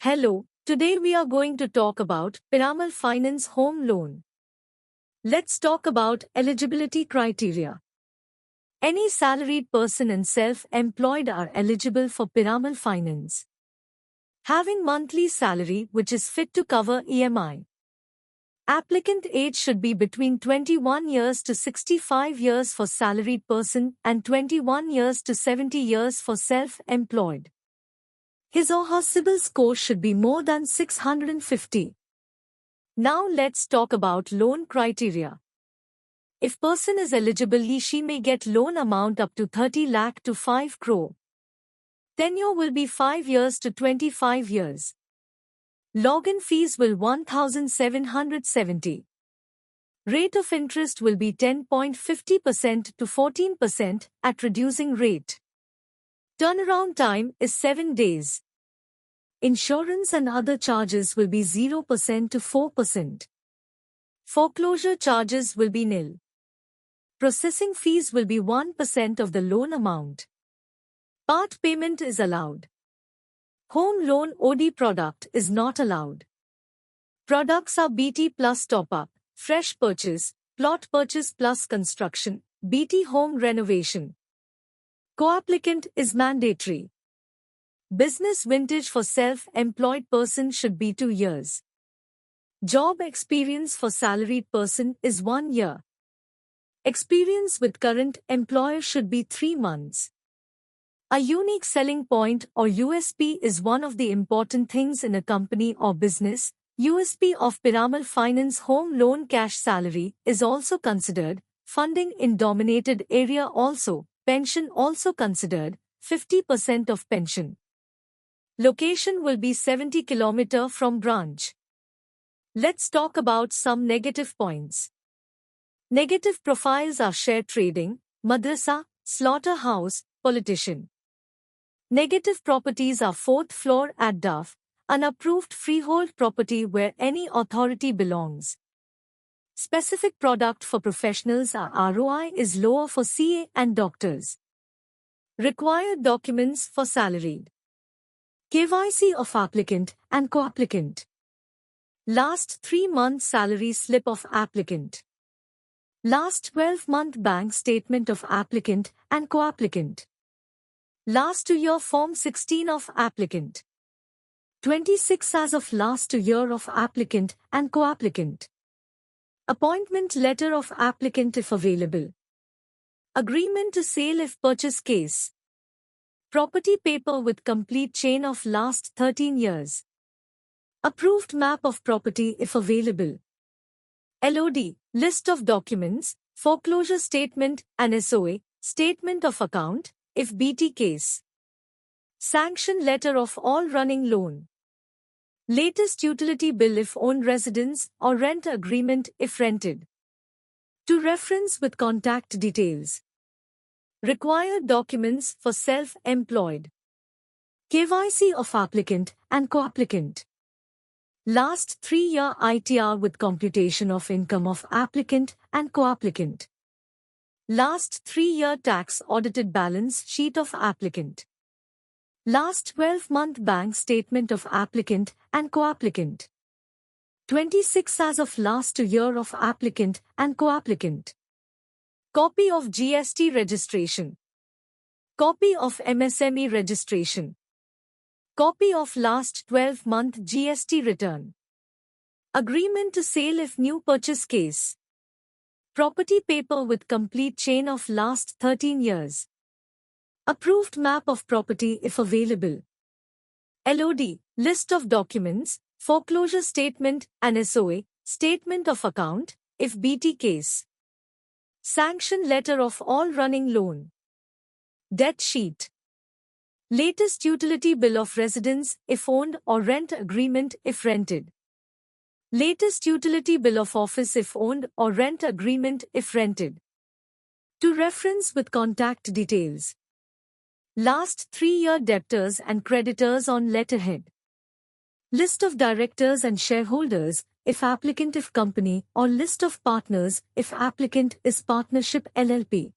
Hello, today we are going to talk about Piramal Finance Home Loan. Let's talk about eligibility criteria. Any salaried person and self-employed are eligible for Piramal Finance. Having monthly salary which is fit to cover EMI. Applicant age should be between 21 years to 65 years for salaried person and 21 years to 70 years for self-employed. His or her CIBIL score should be more than 650. Now let's talk about loan criteria. If person is eligible, she may get loan amount up to 30 lakh to 5 crore. Tenure will be 5 years to 25 years. Login fees will 1,770. Rate of interest will be 10.50% to 14% at reducing rate. Turnaround time is 7 days. Insurance and other charges will be 0% to 4%. Foreclosure charges will be nil. Processing fees will be 1% of the loan amount. Part payment is allowed. Home loan OD product is not allowed. Products are BT plus top-up, fresh purchase, plot purchase plus construction, BT home renovation. Co-applicant is mandatory. Business vintage for self-employed person should be 2 years. Job experience for salaried person is 1 year. Experience with current employer should be 3 months. A unique selling point or USP is one of the important things in a company or business. USP of Piramal Finance Home Loan cash salary is also considered, funding in dominated area also. Pension also considered, 50% of pension. Location will be 70 km from branch. Let's talk about some negative points. Negative profiles are share trading, madrasa, slaughterhouse, politician. Negative properties are 4th floor at DAF, unapproved freehold property where any authority belongs. Specific product for professionals are ROI is lower for CA and doctors. Required documents for salaried. KYC of applicant and co-applicant. Last 3 months salary slip of applicant. Last 12-month bank statement of applicant and co-applicant. Last 2 year Form 16 of applicant. 26 as of last 2 year of applicant and co-applicant. Appointment letter of applicant if available. Agreement to sale if purchase case. Property paper with complete chain of last 13 years. Approved map of property if available. LOD, list of documents, foreclosure statement and SOA, statement of account, if BT case. Sanction letter of all running loan. Latest utility bill if owned residence or rent agreement if rented. To reference with contact details. Required documents for self-employed. KYC of applicant and co-applicant. Last 3-year ITR with computation of income of applicant and co-applicant. Last 3-year tax audited balance sheet of applicant. Last 12-month bank statement of applicant and co-applicant. 26 as of last 2 year of applicant and co-applicant. Copy of GST registration. Copy of MSME registration. Copy of last 12-month GST return. Agreement to sale if new purchase case. Property paper with complete chain of last 13 years. Approved map of property if available. LOD, list of documents, foreclosure statement and SOA, statement of account, if BT case. Sanction letter of all running loan. Debt sheet. Latest utility bill of residence if owned or rent agreement if rented. Latest utility bill of office if owned or rent agreement if rented. To reference with contact details. Last 3-year debtors and creditors on letterhead. List of directors and shareholders, if applicant if company, or list of partners, if applicant is partnership LLP.